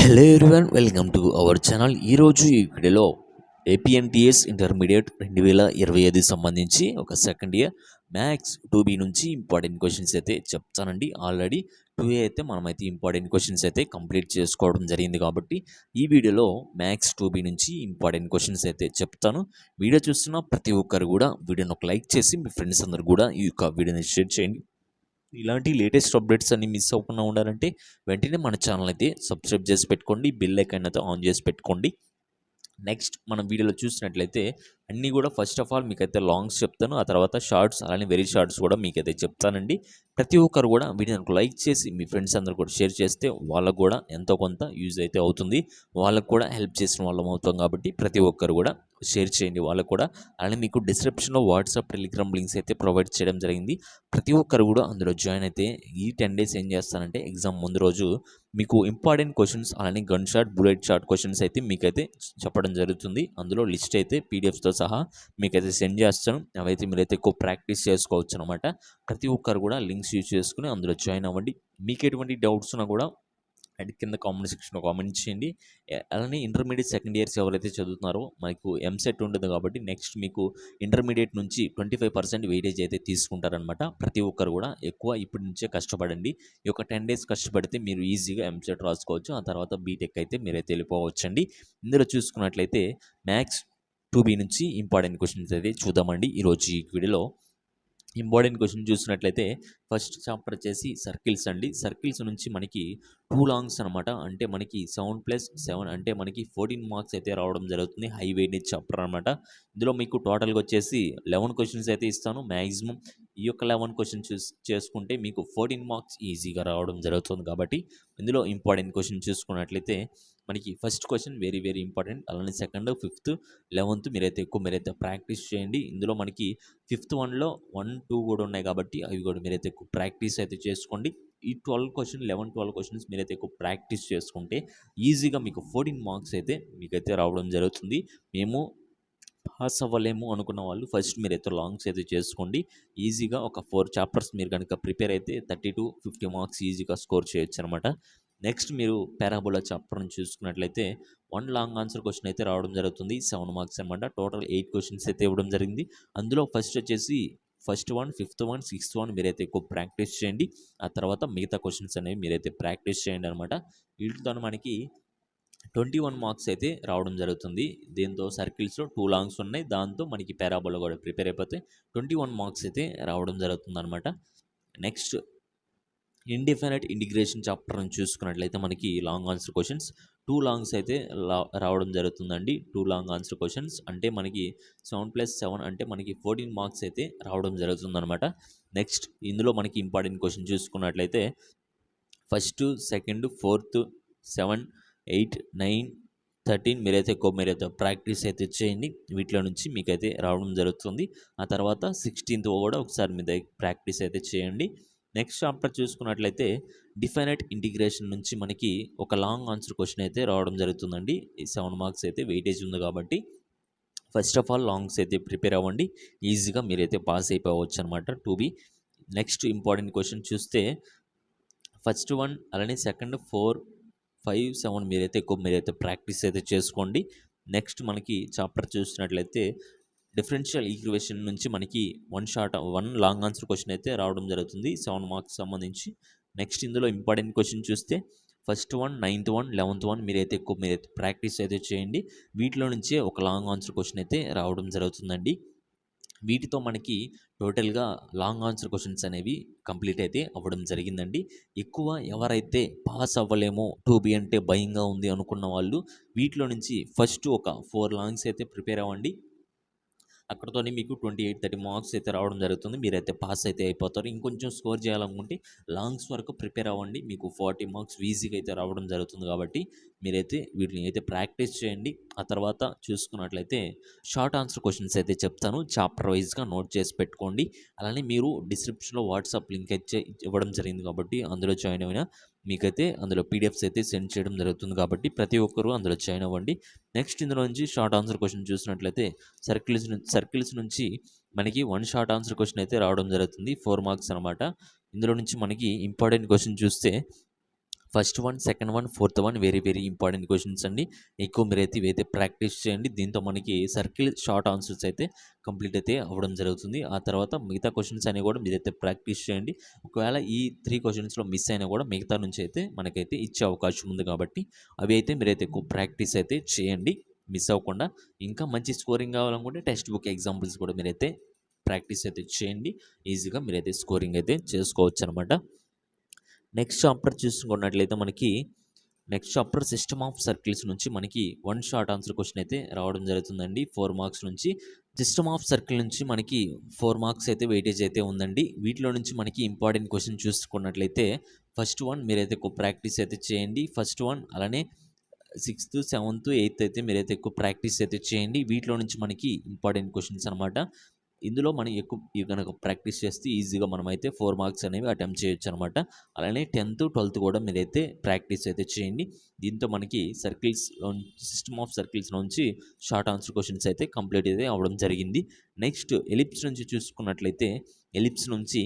Hello everyone, welcome to our channel. ఈరోజు ఈ వీడియోలో ఏపీఎన్టీఎస్ ఇంటర్మీడియట్ 2025 సంబంధించి ఒక సెకండ్ ఇయర్ మ్యాథ్స్ 2B నుంచి ఇంపార్టెంట్ క్వశ్చన్స్ అయితే చెప్తానండి. ఆల్రెడీ 2A అయితే మనమైతే ఇంపార్టెంట్ క్వశ్చన్స్ అయితే కంప్లీట్ చేసుకోవడం జరిగింది కాబట్టి ఈ వీడియోలో మ్యాథ్స్ 2B నుంచి ఇంపార్టెంట్ క్వశ్చన్స్ అయితే చెప్తాను. వీడియో చూస్తున్న ప్రతి ఒక్కరు కూడా వీడియోని ఒక లైక్ చేసి మీ ఫ్రెండ్స్ అందరు కూడా ఈ యొక్క వీడియోని షేర్ చేయండి. ఇలాంటి లేటెస్ట్ అప్డేట్స్ అన్ని మిస్ అవ్వకుండా ఉండాలంటే వెంటనే మన ఛానల్ అయితే సబ్స్క్రైబ్ చేసి పెట్టుకోండి, బెల్ ఐకాన్ అయితే ఆన్ చేసి పెట్టుకోండి. నెక్స్ట్ మనం వీడియోలో చూసినట్లయితే అన్నీ కూడా ఫస్ట్ ఆఫ్ ఆల్ మీకైతే లాంగ్స్ చెప్తాను, ఆ తర్వాత షార్ట్స్ అలానే వెరీ షార్ట్స్ కూడా మీకైతే చెప్తానండి. ప్రతి ఒక్కరు కూడా వీడియోని లైక్ చేసి మీ ఫ్రెండ్స్ అందరూ కూడా షేర్ చేస్తే వాళ్ళకు కూడా ఎంతో కొంత యూజ్ అయితే అవుతుంది, వాళ్ళకు కూడా హెల్ప్ చేసిన వాళ్ళం అవుతాం. కాబట్టి ప్రతి ఒక్కరు కూడా షేర్ చేయండి వాళ్ళకు కూడా. అలానే మీకు డిస్క్రిప్షన్లో వాట్సాప్, టెలిగ్రామ్ లింక్స్ అయితే ప్రొవైడ్ చేయడం జరిగింది. ప్రతి ఒక్కరు కూడా అందులో జాయిన్ అయితే ఈ 10 days ఏం చేస్తానంటే ఎగ్జామ్ ముందు రోజు మీకు ఇంపార్టెంట్ క్వశ్చన్స్ అలానే gun shot, bullet shot questions అయితే మీకైతే చెప్పడం జరుగుతుంది. అందులో లిస్ట్ అయితే పీడిఎఫ్స్తో సహా మీకైతే సెండ్ చేస్తాను. అవైతే మీరైతే ఎక్కువ ప్రాక్టీస్ చేసుకోవచ్చు అనమాట. ప్రతి ఒక్కరు కూడా లింక్స్ యూజ్ చేసుకుని అందులో జాయిన్ అవ్వండి. మీకు ఎటువంటి డౌట్స్ ఉన్నా కూడా అండ్ కింద కామెంట్ సెక్షన్లో కామెంట్ చేయండి. అలానే ఇంటర్మీడియట్ సెకండ్ ఇయర్స్ ఎవరైతే చదువుతున్నారో మనకు ఎంసెట్ ఉంటుంది కాబట్టి నెక్స్ట్ మీకు ఇంటర్మీడియట్ నుంచి 25% వెయిటేజ్ అయితే తీసుకుంటారనమాట. ప్రతి ఒక్కరు కూడా ఎక్కువ ఇప్పటి నుంచే కష్టపడండి. ఈ యొక్క 10 days కష్టపడితే మీరు ఈజీగా ఎంసెట్ రాసుకోవచ్చు. ఆ తర్వాత బీటెక్ అయితే మీరైతే వెళ్ళిపోవచ్చండి. ఇందులో చూసుకున్నట్లయితే మ్యాథ్స్ 2B నుంచి ఇంపార్టెంట్ క్వశ్చన్స్ అయితే చూద్దామండి ఈరోజు ఈ వీడియోలో. ఇంపార్టెంట్ క్వశ్చన్ చూసినట్లయితే ఫస్ట్ చాప్టర్ వచ్చేసి సర్కిల్స్ అండి. సర్కిల్స్ నుంచి మనకి 2 లాంగ్స్ అనమాట. అంటే మనకి 7+7 అంటే మనకి 14 మార్క్స్ అయితే రావడం జరుగుతుంది. హై వెయిటేజ్ చాప్టర్ అనమాట. ఇందులో మీకు టోటల్గా వచ్చేసి 11 క్వశ్చన్స్ అయితే ఇస్తాను. మ్యాక్సిమం ఈ యొక్క 11 క్వశ్చన్స్ చేసుకుంటే మీకు 14 మార్క్స్ ఈజీగా రావడం జరుగుతుంది. కాబట్టి ఇందులో ఇంపార్టెంట్ క్వశ్చన్ చూసుకున్నట్లయితే మనకి first question very very important. అలానే సెకండ్, ఫిఫ్త్, 11th మీరైతే ప్రాక్టీస్ చేయండి. ఇందులో మనకి ఫిఫ్త్ వన్లో 1, 2 కూడా ఉన్నాయి కాబట్టి అవి కూడా మీరైతే ఎక్కువ ప్రాక్టీస్ అయితే చేసుకోండి. ఈ 11, 12 క్వశ్చన్స్ మీరైతే ఎక్కువ ప్రాక్టీస్ చేసుకుంటే ఈజీగా మీకు 14 మార్క్స్ అయితే మీకైతే రావడం జరుగుతుంది. మేము పాస్ అవ్వలేము అనుకున్న వాళ్ళు ఫస్ట్ మీరైతే లాంగ్స్ అయితే చేసుకోండి. ఈజీగా ఒక 4 చాప్టర్స్ మీరు కనుక ప్రిపేర్ అయితే 30 to 50 మార్క్స్ ఈజీగా స్కోర్ చేయొచ్చు అనమాట. నెక్స్ట్ మీరు పారాబోలా చాప్టర్ని చూసుకున్నట్లయితే 1 లాంగ్ ఆన్సర్ క్వశ్చన్ అయితే రావడం జరుగుతుంది. 7 మార్క్స్ అనమాట. టోటల్ 8 క్వశ్చన్స్ అయితే ఇవ్వడం జరిగింది. అందులో ఫస్ట్ వచ్చేసి first one, fifth one, sixth one మీరైతే ఎక్కువ ప్రాక్టీస్ చేయండి. ఆ తర్వాత మిగతా క్వశ్చన్స్ అనేవి మీరైతే ప్రాక్టీస్ చేయండి అనమాట. వీటితో మనకి 21 మార్క్స్ అయితే రావడం జరుగుతుంది. దీంతో సర్కిల్స్లో 2 లాంగ్స్ ఉన్నాయి. దాంతో మనకి పారాబోలా కూడా ప్రిపేర్ అయిపోతే 21 మార్క్స్ అయితే రావడం జరుగుతుంది అనమాట. నెక్స్ట్ ఇండిఫినైట్ ఇంటిగ్రేషన్ చాప్టర్ని చూసుకున్నట్లయితే మనకి లాంగ్ ఆన్సర్ క్వశ్చన్స్ 2 లాంగ్స్ అయితే రావడం జరుగుతుందండి. 2 లాంగ్ ఆన్సర్ క్వశ్చన్స్ అంటే మనకి 7+7 అంటే మనకి 14 మార్క్స్ అయితే రావడం జరుగుతుందన్నమాట. నెక్స్ట్ ఇందులో మనకి ఇంపార్టెంట్ క్వశ్చన్ చూసుకున్నట్లయితే ఫస్ట్, సెకండ్, ఫోర్త్, 7, 8, 9, 13 మీరైతే ప్రాక్టీస్ అయితే చేయండి. వీటిలో నుంచి మీకైతే రావడం జరుగుతుంది. ఆ తర్వాత 16th కూడా ఒకసారి మీద ప్రాక్టీస్ అయితే చేయండి. నెక్స్ట్ చాప్టర్ చూసుకున్నట్లయితే డిఫైనైట్ ఇంటిగ్రేషన్ నుంచి మనకి ఒక లాంగ్ ఆన్సర్ క్వశ్చన్ అయితే రావడం జరుగుతుందండి. ఈ 7 మార్క్స్ అయితే వెయిటేజ్ ఉంది కాబట్టి ఫస్ట్ ఆఫ్ ఆల్ లాంగ్స్ అయితే ప్రిపేర్ అవ్వండి. ఈజీగా మీరైతే పాస్ అయిపోవచ్చు అనమాట 2B. నెక్స్ట్ ఇంపార్టెంట్ క్వశ్చన్ చూస్తే ఫస్ట్ వన్ అలానే సెకండ్, 4, 5, 7 మీరైతే ప్రాక్టీస్ అయితే చేసుకోండి. నెక్స్ట్ మనకి చాప్టర్ చూసినట్లయితే డిఫరెన్షియల్ ఈక్వేషన్ నుంచి మనకి 1 లాంగ్ ఆన్సర్ క్వశ్చన్ అయితే రావడం జరుగుతుంది 7 మార్క్స్ సంబంధించి. నెక్స్ట్ ఇందులో ఇంపార్టెంట్ క్వశ్చన్ చూస్తే first one, 9th one, 11th one మీరైతే ప్రాక్టీస్ అయితే చేయండి. వీటిలో నుంచే ఒక లాంగ్ ఆన్సర్ క్వశ్చన్ అయితే రావడం జరుగుతుందండి. వీటితో మనకి టోటల్గా లాంగ్ ఆన్సర్ క్వశ్చన్స్ అనేవి కంప్లీట్ అయితే అవ్వడం జరిగిందండి. ఎక్కువ ఎవరైతే పాస్ అవ్వలేమో 2B అంటే భయంగా ఉంది అనుకున్న వాళ్ళు వీటిలో నుంచి ఫస్ట్ ఒక 4 లాంగ్స్ అయితే ప్రిపేర్ అవ్వండి. అక్కడతోనే మీకు 28, 30 మార్క్స్ అయితే రావడం జరుగుతుంది. మీరైతే పాస్ అయితే అయిపోతారు. ఇంకొంచెం స్కోర్ చేయాలనుకుంటే లాంగ్స్ వరకు ప్రిపేర్ అవ్వండి. మీకు 40 మార్క్స్ ఈజీగా అయితే రావడం జరుగుతుంది కాబట్టి మీరైతే వీటిని అయితే ప్రాక్టీస్ చేయండి. ఆ తర్వాత చూసుకున్నట్లయితే షార్ట్ ఆన్సర్ క్వశ్చన్స్ అయితే చెప్తాను. చాప్టర్ వైజ్గా నోట్ చేసి పెట్టుకోండి. అలానే మీరు డిస్క్రిప్షన్లో వాట్సాప్ లింక్ అయితే ఇవ్వడం జరిగింది కాబట్టి అందులో జాయిన్ అయినా మీకైతే అందులో పీడిఎఫ్స్ అయితే సెండ్ చేయడం జరుగుతుంది కాబట్టి ప్రతి ఒక్కరూ అందులో జాయిన్ అవ్వండి. నెక్స్ట్ ఇందులో నుంచి షార్ట్ ఆన్సర్ క్వశ్చన్ చూసినట్లయితే సర్కిల్స్ నుంచి మనకి 1 షార్ట్ ఆన్సర్ క్వశ్చన్ అయితే రావడం జరుగుతుంది. 4 మార్క్స్ అనమాట. ఇందులో నుంచి మనకి ఇంపార్టెంట్ క్వశ్చన్ చూస్తే first one, second one, fourth one very very important questions అండి. ఎక్కువ మీరైతే ఇవైతే ప్రాక్టీస్ చేయండి. దీంతో మనకి సర్కిల్ షార్ట్ ఆన్సర్స్ అయితే కంప్లీట్ అయితే అవ్వడం జరుగుతుంది. ఆ తర్వాత మిగతా క్వశ్చన్స్ అనేవి కూడా మీరైతే ప్రాక్టీస్ చేయండి. ఒకవేళ ఈ 3 క్వశ్చన్స్‌లో మిస్ అయినా కూడా మిగతా నుంచి అయితే మనకైతే ఇచ్చే అవకాశం ఉంది కాబట్టి అవి అయితే మీరైతే ఎక్కువ ప్రాక్టీస్ అయితే చేయండి మిస్ అవ్వకుండా. ఇంకా మంచి స్కోరింగ్ కావాలనుకుంటే టెక్స్ట్ బుక్ ఎగ్జాంపుల్స్ కూడా మీరైతే ప్రాక్టీస్ అయితే చేయండి. ఈజీగా మీరైతే స్కోరింగ్ అయితే చేసుకోవచ్చనమాట. నెక్స్ట్ చాప్టర్ చూసుకున్నట్లయితే మనకి next chapter system of circles నుంచి మనకి 1 షార్ట్ ఆన్సర్ క్వశ్చన్ అయితే రావడం జరుగుతుందండి 4 మార్క్స్ నుంచి. సిస్టమ్ ఆఫ్ సర్కిల్ నుంచి మనకి 4 మార్క్స్ అయితే వెయిటేజ్ అయితే ఉందండి. వీటిలో నుంచి మనకి ఇంపార్టెంట్ క్వశ్చన్ చూసుకున్నట్లయితే ఫస్ట్ వన్ మీరైతే ఎక్కువ ప్రాక్టీస్ అయితే చేయండి. ఫస్ట్ వన్ అలానే 6th, 7th, 8th అయితే మీరైతే ఎక్కువ ప్రాక్టీస్ అయితే చేయండి. వీటిలో నుంచి మనకి ఇంపార్టెంట్ క్వశ్చన్స్ అనమాట. ఇందులో మనం ఎక్కువ గనక ప్రాక్టీస్ చేస్తే ఈజీగా మనమైతే 4 మార్క్స్ అనేవి అటెంప్ట్ చేయొచ్చు అనమాట. అలానే 10th, 12th కూడా మీరైతే ప్రాక్టీస్ అయితే చేయండి. దీంతో మనకి సిస్టమ్ ఆఫ్ సర్కిల్స్ నుంచి షార్ట్ ఆన్సర్ క్వశ్చన్స్ అయితే కంప్లీట్ అయితే అవ్వడం జరిగింది. నెక్స్ట్ ఎలిప్స్ నుంచి చూసుకున్నట్లయితే ఎలిప్స్ నుంచి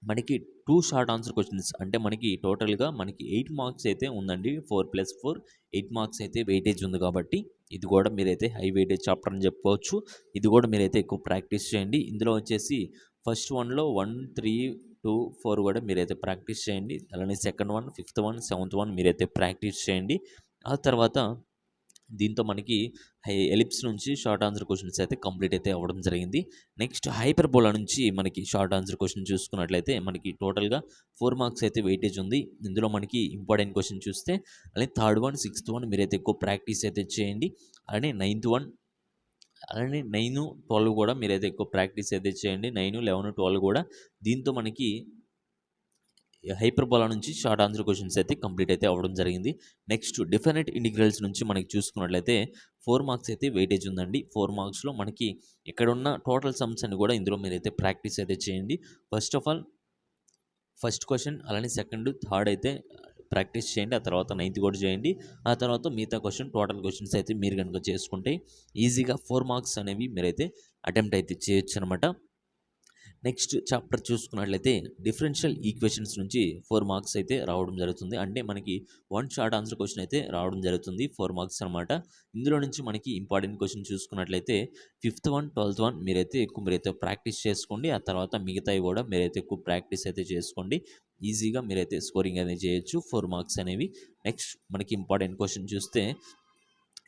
మనకి 2 షార్ట్ ఆన్సర్ క్వశ్చన్స్ అంటే మనకి టోటల్‌గా మనకి 8 మార్క్స్ అయితే ఉందండి. 4+4 8 మార్క్స్ అయితే వెయిటేజ్ ఉంది కాబట్టి ఇది కూడా మీరైతే హై వెయిటేజ్ చాప్టర్ అని చెప్పుకోవచ్చు. ఇది కూడా మీరైతే ఎక్కువ ప్రాక్టీస్ చేయండి. ఇందులో వచ్చేసి ఫస్ట్ వన్‌లో 1, 3, 2, 4 కూడా మీరైతే ప్రాక్టీస్ చేయండి. అలానే second one, fifth one, seventh one మీరైతే ప్రాక్టీస్ చేయండి. ఆ తర్వాత దీంతో మనకి ఎలిప్స్ నుంచి షార్ట్ ఆన్సర్ క్వశ్చన్స్ అయితే కంప్లీట్ అయితే అవ్వడం జరిగింది. నెక్స్ట్ హైపర్బోలా నుంచి మనకి షార్ట్ ఆన్సర్ క్వశ్చన్ చూసుకున్నట్లయితే మనకి టోటల్‌గా 4 మార్క్స్ అయితే వెయిటేజ్ ఉంది. ఇందులో మనకి ఇంపార్టెంట్ క్వశ్చన్ చూస్తే అలానే థర్డ్ వన్, సిక్స్త్ వన్ మీరైతే ఎక్కువ ప్రాక్టీస్ అయితే చేయండి. అలానే నైన్త్ వన్ అలానే 9, 12 కూడా మీరైతే ఎక్కువ ప్రాక్టీస్ అయితే చేయండి. 9, 11, 12 కూడా దీంతో మనకి హైపర్బోలా నుంచి షార్ట్ ఆన్సర్ క్వశ్చన్స్ అయితే కంప్లీట్ అయితే అవ్వడం జరిగింది. నెక్స్ట్ డెఫినెట్ ఇంటిగ్రల్స్ నుంచి మనకి చూసుకున్నట్లయితే 4 మార్క్స్ అయితే వెయిటేజ్ ఉందండి. 4 మార్క్స్‌లో మనకి ఇక్కడున్న టోటల్ సమ్స్ అన్ని కూడా ఇందులో మీరైతే ప్రాక్టీస్ అయితే చేయండి. First of all first question అలానే సెకండ్, థర్డ్ అయితే ప్రాక్టీస్ చేయండి. ఆ తర్వాత 9th కూడా చేయండి. ఆ తర్వాత మిగతా టోటల్ క్వశ్చన్స్ అయితే మీరు గనుక చేసుకుంటే ఈజీగా 4 మార్క్స్ అనేవి మీరైతే అటెంప్ట్ అయితే చేయొచ్చనమాట. నెక్స్ట్ చాప్టర్ చూసుకున్నట్లయితే డిఫరెన్షియల్ ఈక్వేషన్స్ నుంచి 4 మార్క్స్ అయితే రావడం జరుగుతుంది. అంటే మనకి 1 షార్ట్ ఆన్సర్ క్వశ్చన్ అయితే రావడం జరుగుతుంది. 4 మార్క్స్ అనమాట. ఇందులో నుంచి మనకి ఇంపార్టెంట్ క్వశ్చన్ చూసుకున్నట్లయితే ఫిఫ్త్ వన్, 12th వన్ మీరైతే ప్రాక్టీస్ చేసుకోండి. ఆ తర్వాత మిగతావి కూడా మీరైతే ఎక్కువ ప్రాక్టీస్ అయితే చేసుకోండి. ఈజీగా మీరైతే స్కోరింగ్ అనేది చేయొచ్చు 4 మార్క్స్ అనేవి. నెక్స్ట్ మనకి ఇంపార్టెంట్ క్వశ్చన్ చూస్తే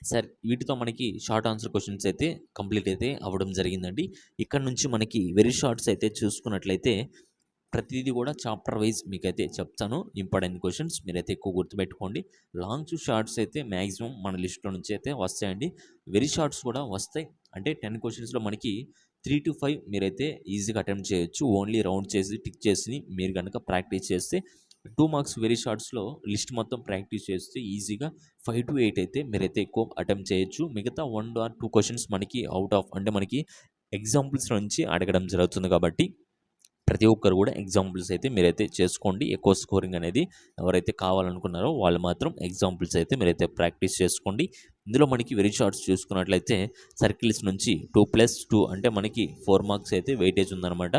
సార్ వీటితో మనకి షార్ట్ ఆన్సర్ క్వశ్చన్స్ అయితే కంప్లీట్ అయితే అవ్వడం జరిగిందండి. ఇక్కడ నుంచి మనకి వెరీ షార్ట్స్ అయితే చూసుకున్నట్లయితే ప్రతిదీ కూడా చాప్టర్ వైజ్ మీకైతే చెప్తాను. ఇంపార్టెంట్ క్వశ్చన్స్ మీరైతే ఎక్కువ గుర్తుపెట్టుకోండి. లాంగ్ టు షార్ట్స్ అయితే మ్యాక్సిమం మన లిస్ట్లో నుంచి అయితే వస్తాయండి. వెరీ షార్ట్స్ కూడా వస్తాయి. అంటే 10 క్వశ్చన్స్లో మనకి 3-5 మీరైతే ఈజీగా అటెంప్ట్ చేయొచ్చు. ఓన్లీ రౌండ్ చేసి టిక్ చేసి మీరు కనుక ప్రాక్టీస్ చేస్తే 2 మార్క్స్ వెరీ షార్ట్స్‌లో లిస్ట్ మొత్తం ప్రాక్టీస్ చేస్తే ఈజీగా 5-8 అయితే మీరైతే ఎక్కువ అటెంప్ట్ చేయొచ్చు. మిగతా 1 ఆర్ 2 క్వశ్చన్స్ మనకి అవుట్ ఆఫ్ అంటే మనకి ఎగ్జాంపుల్స్ నుంచి అడగడం జరుగుతుంది కాబట్టి ప్రతి ఒక్కరు కూడా ఎగ్జాంపుల్స్ అయితే మీరైతే చేసుకోండి. ఎక్కువ స్కోరింగ్ అనేది ఎవరైతే కావాలనుకున్నారో వాళ్ళు మాత్రం ఎగ్జాంపుల్స్ అయితే మీరైతే ప్రాక్టీస్ చేసుకోండి. ఇందులో మనకి వెరీ షార్ట్స్ చూసుకున్నట్లయితే సర్కిల్స్ నుంచి 2+2 అంటే మనకి 4 మార్క్స్ అయితే వెయిటేజ్ ఉందన్నమాట.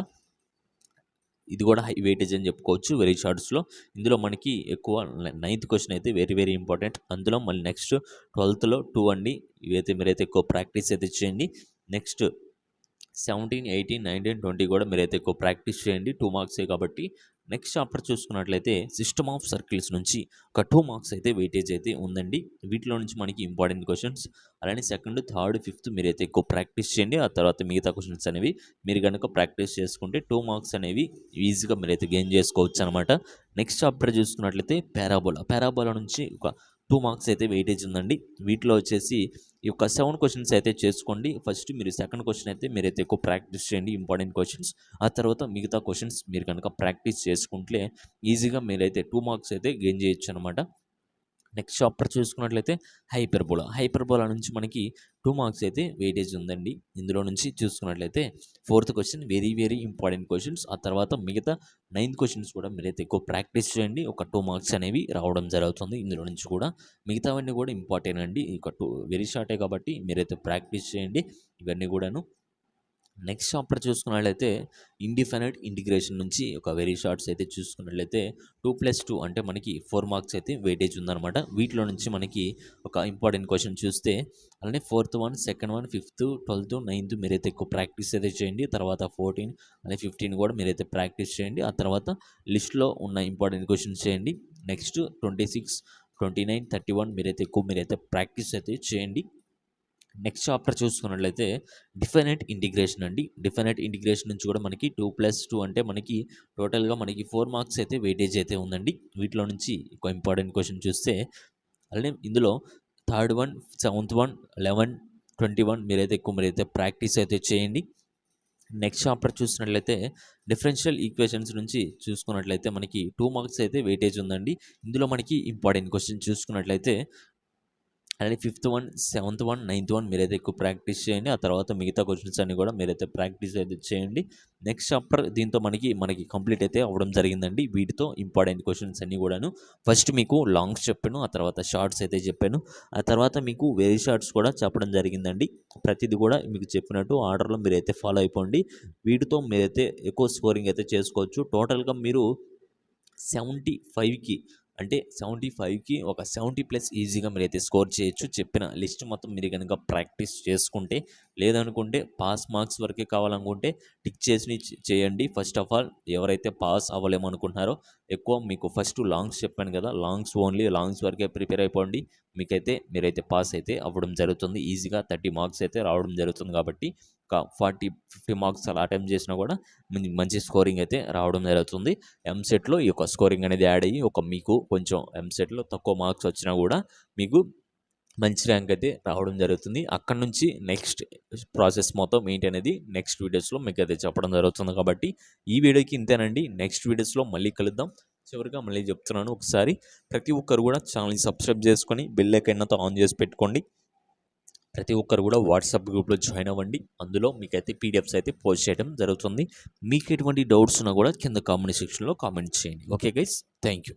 ఇది కూడా హై వెయిటేజ్ అని చెప్పుకోవచ్చు వెరీ షార్ట్స్‌లో. ఇందులో మనకి ఎక్కువ 9th క్వశ్చన్ అయితే వెరీ వెరీ ఇంపార్టెంట్. అందులో మళ్ళీ నెక్స్ట్ 12థ్‌లో 2 అండి. ఇవైతే మీరైతే ఎక్కువ ప్రాక్టీస్ అయితే చేయండి. నెక్స్ట్ 17, 18, 19, 20 కూడా మీరైతే ఎక్కువ ప్రాక్టీస్ చేయండి. 2 మార్క్సే కాబట్టి. నెక్స్ట్ చాప్టర్ చూసుకున్నట్లయితే సిస్టమ్ ఆఫ్ సర్కిల్స్ నుంచి ఒక 2 మార్క్స్ అయితే వెయిటేజ్ అయితే ఉందండి. వీటిలో నుంచి మనకి ఇంపార్టెంట్ క్వశ్చన్స్ అలానే సెకండ్, థర్డ్, ఫిఫ్త్ మీరైతే ఎక్కువ ప్రాక్టీస్ చేయండి. ఆ తర్వాత మిగతా క్వశ్చన్స్ అనేవి మీరు కనుక ప్రాక్టీస్ చేసుకుంటే 2 మార్క్స్ అనేవి ఈజీగా మీరైతే గెయిన్ చేసుకోవచ్చు అనమాట. నెక్స్ట్ చాప్టర్ చూసుకున్నట్లయితే పారాబోలా నుంచి ఒక 2 మార్క్స్ అయితే వెయిటేజ్ ఉందండి. వీటిలో వచ్చేసి ఈ యొక్క 7 క్వశ్చన్స్ అయితే చేసుకోండి. ఫస్ట్ మీరు సెకండ్ క్వశ్చన్ అయితే మీరైతే ఎక్కువ ప్రాక్టీస్ చేయండి ఇంపార్టెంట్ క్వశ్చన్స్. ఆ తర్వాత మిగతా క్వశ్చన్స్ మీరు కనుక ప్రాక్టీస్ చేసుకుంటే ఈజీగా మీరైతే 2 మార్క్స్ అయితే గెయిన్ చేయొచ్చు అనమాట. నెక్స్ట్ చాప్టర్ చూసుకున్నట్లయితే హైపర్బోలా నుంచి మనకి 2 మార్క్స్ అయితే వెయిటేజ్ ఉందండి. ఇందులో నుంచి చూసుకున్నట్లయితే fourth question very very important questions. ఆ తర్వాత మిగతా 9 క్వశ్చన్స్ కూడా మీరైతే ఎక్కువ ప్రాక్టీస్ చేయండి. ఒక 2 మార్క్స్ అనేవి రావడం జరుగుతుంది ఇందులో నుంచి కూడా. మిగతావన్నీ కూడా ఇంపార్టెంట్ అండి. ఇక వెరీ షార్టే కాబట్టి మీరైతే ప్రాక్టీస్ చేయండి ఇవన్నీ కూడాను. నెక్స్ట్ చాప్టర్ చూసుకున్నట్లయితే ఇండిఫైనైట్ ఇంటిగ్రేషన్ నుంచి ఒక వెరీ షార్ట్స్ అయితే చూసుకున్నట్లయితే 2+2 అంటే మనకి 4 మార్క్స్ అయితే వెయిటేజ్ ఉందన్నమాట. వీటిలో నుంచి మనకి ఒక ఇంపార్టెంట్ క్వశ్చన్ చూస్తే అలానే fourth one, second one, fifth, 12th, 9th మీరైతే ఎక్కువ ప్రాక్టీస్ అయితే చేయండి. తర్వాత 14 అలానే 15 కూడా మీరైతే ప్రాక్టీస్ చేయండి. ఆ తర్వాత లిస్ట్లో ఉన్న ఇంపార్టెంట్ క్వశ్చన్స్ చేయండి. నెక్స్ట్ 26, 29, 31 మీరైతే ప్రాక్టీస్ అయితే చేయండి. నెక్స్ట్ చాప్టర్ చూసుకున్నట్లయితే డిఫైనైట్ ఇంటిగ్రేషన్ అండి. డిఫైనైట్ ఇంటిగ్రేషన్ నుంచి కూడా మనకి 2+2 అంటే మనకి టోటల్గా మనకి 4 మార్క్స్ అయితే వెయిటేజ్ అయితే ఉందండి. వీటిలో నుంచి ఒక ఇంపార్టెంట్ క్వశ్చన్ చూస్తే అలానే ఇందులో థర్డ్ వన్, సెవెంత్ వన్, 11, 21 మీరైతే ప్రాక్టీస్ అయితే చేయండి. నెక్స్ట్ చాప్టర్ చూసినట్లయితే డిఫరెన్షియల్ ఈక్వేషన్స్ నుంచి చూసుకున్నట్లయితే మనకి 2 మార్క్స్ అయితే వెయిటేజ్ ఉందండి. ఇందులో మనకి ఇంపార్టెంట్ క్వశ్చన్ చూసుకున్నట్లయితే అలానే fifth one, seventh one, 9th one మీరైతే ఎక్కువ ప్రాక్టీస్ చేయండి. ఆ తర్వాత మిగతా క్వశ్చన్స్ అన్ని కూడా మీరైతే ప్రాక్టీస్ అయితే చేయండి. నెక్స్ట్ చాప్టర్ దీంతో మనకి కంప్లీట్ అయితే అవ్వడం జరిగిందండి. వీటితో ఇంపార్టెంట్ క్వశ్చన్స్ అన్నీ కూడాను ఫస్ట్ మీకు లాంగ్స్ చెప్పాను, ఆ తర్వాత షార్ట్స్ అయితే చెప్పాను, ఆ తర్వాత మీకు వెరీ షార్ట్స్ కూడా చెప్పడం జరిగిందండి. ప్రతిదీ కూడా మీకు చెప్పినట్టు ఆర్డర్లో మీరైతే ఫాలో అయిపోండి. వీటితో మీరైతే ఎక్కువ స్కోరింగ్ అయితే చేసుకోవచ్చు. టోటల్గా మీరు 75కి అంటే 75కి ఒక 70+ ఈజీగా మీరైతే స్కోర్ చేయొచ్చు. చెప్పిన లిస్ట్ మొత్తం మీరు కనుక ప్రాక్టీస్ చేసుకుంటే, లేదనుకుంటే పాస్ మార్క్స్ వరకే కావాలనుకుంటే టిక్ చేసి చేయండి. ఫస్ట్ ఆఫ్ ఆల్ ఎవరైతే పాస్ అవ్వలేమనుకుంటున్నారో ఎక్కువ మీకు ఫస్ట్ లాంగ్స్ చెప్పాను కదా, ఓన్లీ లాంగ్స్ వరకే ప్రిపేర్ అయిపోండి. మీరైతే పాస్ అయితే అవ్వడం జరుగుతుంది. ఈజీగా 30 మార్క్స్ అయితే రావడం జరుగుతుంది. కాబట్టి ఒక 40-50 మార్క్స్ అలా అటెంప్ట్ చేసినా కూడా మంచి స్కోరింగ్ అయితే రావడం జరుగుతుంది. ఎంసెట్లో ఈ యొక్క స్కోరింగ్ అనేది యాడ్ అయ్యి మీకు కొంచెం ఎంసెట్లో తక్కువ మార్క్స్ వచ్చినా కూడా మీకు మంచి ర్యాంక్ అయితే రావడం జరుగుతుంది. అక్కడ నుంచి నెక్స్ట్ ప్రాసెస్ మొత్తం ఏంటి అనేది నెక్స్ట్ వీడియోస్లో మీకు అయితే చెప్పడం జరుగుతుంది. కాబట్టి ఈ వీడియోకి ఇంతేనండి. నెక్స్ట్ వీడియోస్లో మళ్ళీ కలుద్దాం. చివరిగా మళ్ళీ చెప్తున్నాను ఒకసారి, ప్రతి ఒక్కరు కూడా ఛానల్ని సబ్స్క్రైబ్ చేసుకొని బెల్ ఐకాన్తో ఆన్ చేసి పెట్టుకోండి. ప్రతి ఒక్కరు కూడా వాట్సాప్ గ్రూప్లో జాయిన్ అవ్వండి. అందులో మీకైతే పీడిఎఫ్స్ అయితే పోస్ట్ చేయడం జరుగుతుంది. మీకు ఎటువంటి డౌట్స్ ఉన్నా కూడా కింద కామెంట్ సెక్షన్లో కామెంట్ చేయండి. Okay guys, thank you.